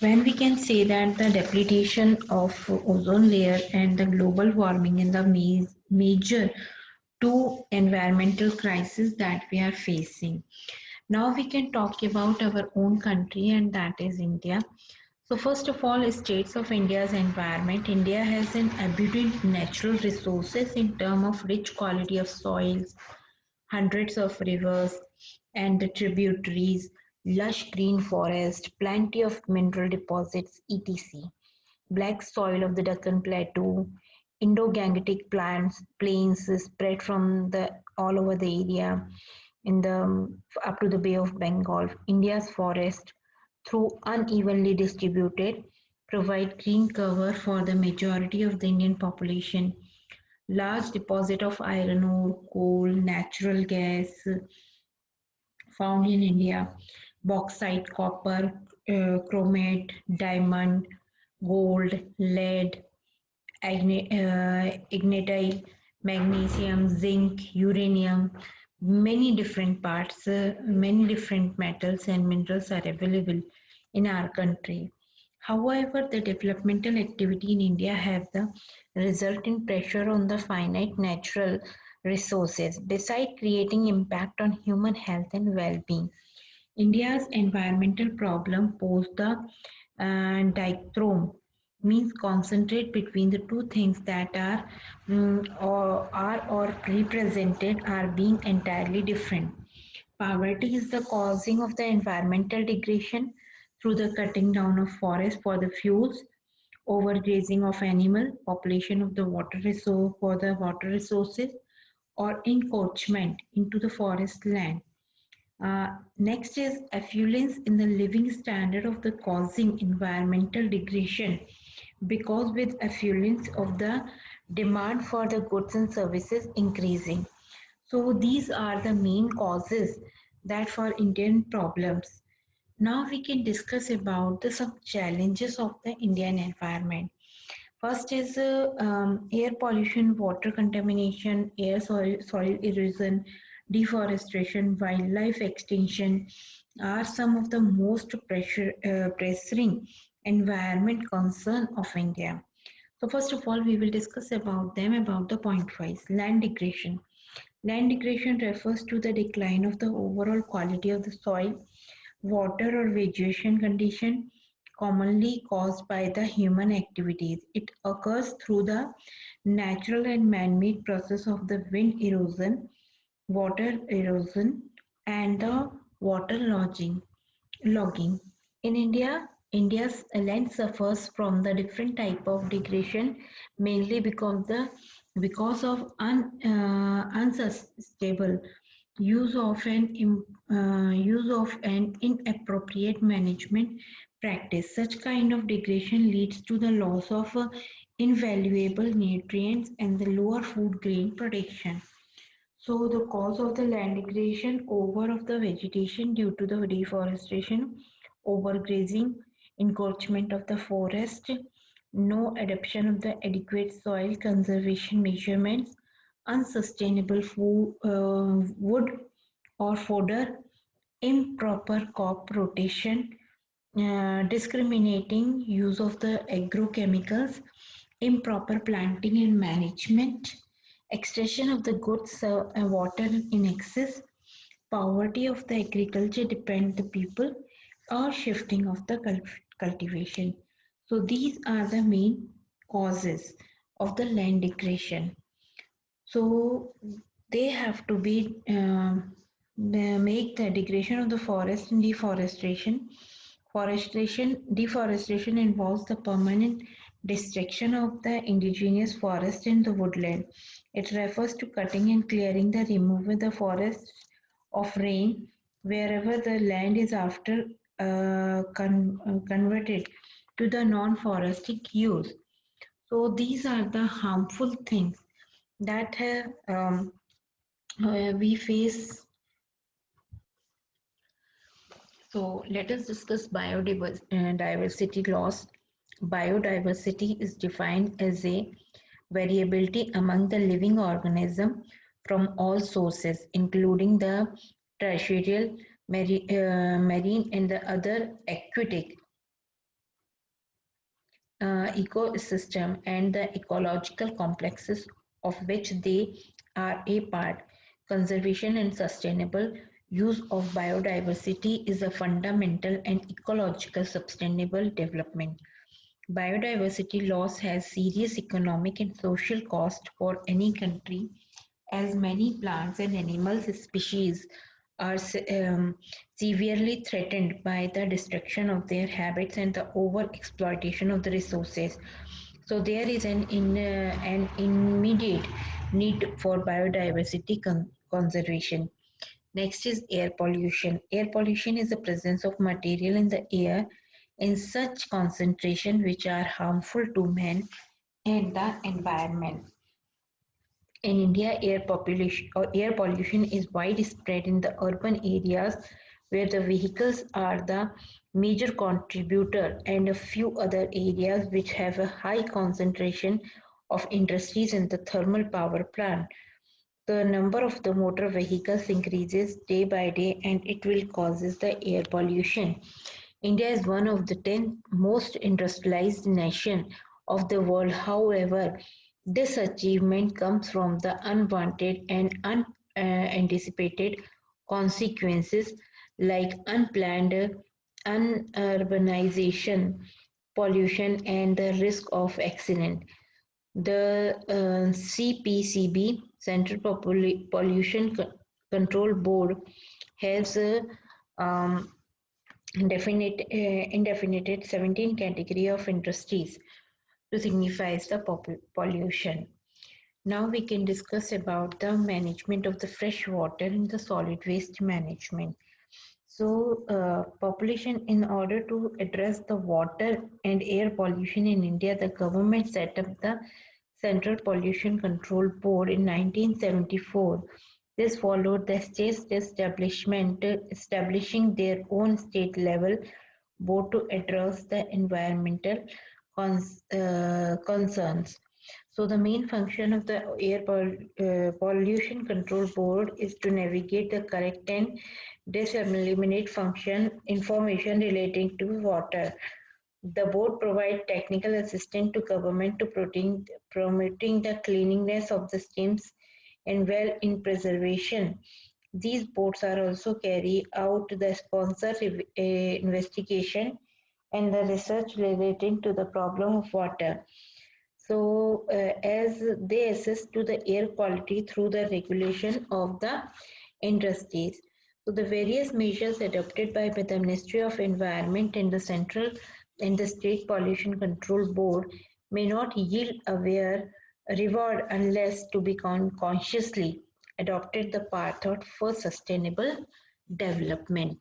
When we can say that the depletion of ozone layer and the global warming in the major two environmental crises that we are facing. Now we can talk about our own country, and that is India. So first of all, states of India's environment. India has an abundant natural resources in terms of rich quality of soils, hundreds of rivers and the tributaries, lush green forest, plenty of mineral deposits, etc. Black soil of the Deccan Plateau, Indo-Gangetic plants, plains spread from the all over the area in the up to the Bay of Bengal. India's forest, through unevenly distributed, provide green cover for the majority of the Indian population. Large deposit of iron ore, coal, natural gas found in India, bauxite, copper, chromate, diamond, gold, lead, ignitite, magnesium, zinc, uranium, many different parts, many different metals and minerals are available in our country. However, the developmental activity in India have the resultant pressure on the finite natural resources, beside creating impact on human health and well-being. India's environmental problem pose the dichromy, means concentrate between the two things that are or represented are being entirely different. Poverty is the causing of the environmental degradation through the cutting down of forests for the fuels, overgrazing of animal, population of the water resource for the water resources, or encroachment into the forest land. Next is affluence in the living standard of the causing environmental degradation, because with affluence of the demand for the goods and services increasing. So these are the main causes that for Indian problems. Now we can discuss about the some challenges of the Indian environment. First is air pollution, water contamination, soil erosion, deforestation, wildlife extinction are some of the most pressing environment concern of India. So first of all, we will discuss about them about the point wise. Land degradation. Land degradation refers to the decline of the overall quality of the soil, water or vegetation condition commonly caused by the human activities. It occurs through the natural and man-made process of the wind erosion, water erosion, and the water logging. In India, India's land suffers from the different type of degradation, mainly because of unsustainable use of an inappropriate management practice. Such kind of degradation leads to the loss of invaluable nutrients and the lower food grain production. So the cause of the land degradation, over of the vegetation due to the deforestation, overgrazing, encroachment of the forest, no adoption of the adequate soil conservation measurements, unsustainable wood or fodder, improper crop rotation, discriminating use of the agrochemicals, improper planting and management, extraction of the goods water in excess, poverty of the agriculture depend the people, or shifting of the cultivation. So these are the main causes of the land degradation. So they have to be make the degradation of the forest and deforestation. Deforestation involves the permanent destruction of the indigenous forest and the woodland. It refers to cutting and clearing the removal the forests of rain wherever the land is after converted to the non-forestic use. So these are the harmful things that we face. So let us discuss biodiversity loss. Biodiversity is defined as a variability among the living organism from all sources, including the terrestrial, marine and the other aquatic ecosystem and the ecological complexes of which they are a part. Conservation and sustainable use of biodiversity is a fundamental and ecological sustainable development. Biodiversity loss has serious economic and social cost for any country as many plants and animal species are severely threatened by the destruction of their habits and the over-exploitation of the resources. So there is an immediate need for biodiversity conservation. Next is air pollution. Air pollution is the presence of material in the air in such concentration which are harmful to man and the environment. In India, air pollution is widespread in the urban areas where the vehicles are the major contributor and a few other areas which have a high concentration of industries and the thermal power plant. The number of the motor vehicles increases day by day and it will causes the air pollution. India is one of the 10 most industrialized nations of the world. However, this achievement comes from the unwanted and unanticipated consequences like unplanned unurbanization, pollution, and the risk of accident. The CPCB, Central Pollution Control Board, has um, indefinite 17 category of industries to signify the pollution. Now we can discuss about the management of the fresh water and the solid waste management. So, population, in order to address the water and air pollution in India, the government set up the Central Pollution Control Board in 1974. This followed the states establishing their own state level board to address the environmental concerns. So the main function of the pollution control board is to navigate the correct and disseminate function information relating to water. The board provides technical assistance to government to promoting the cleanliness of the streams and well in preservation. These boards are also carry out the sponsor investigation and the research relating to the problem of water. So, as they assist to the air quality through the regulation of the industries. So, the various measures adopted by the Ministry of Environment and the Central and the State Pollution Control Board may not yield aware reward unless to be consciously adopted the path for sustainable development.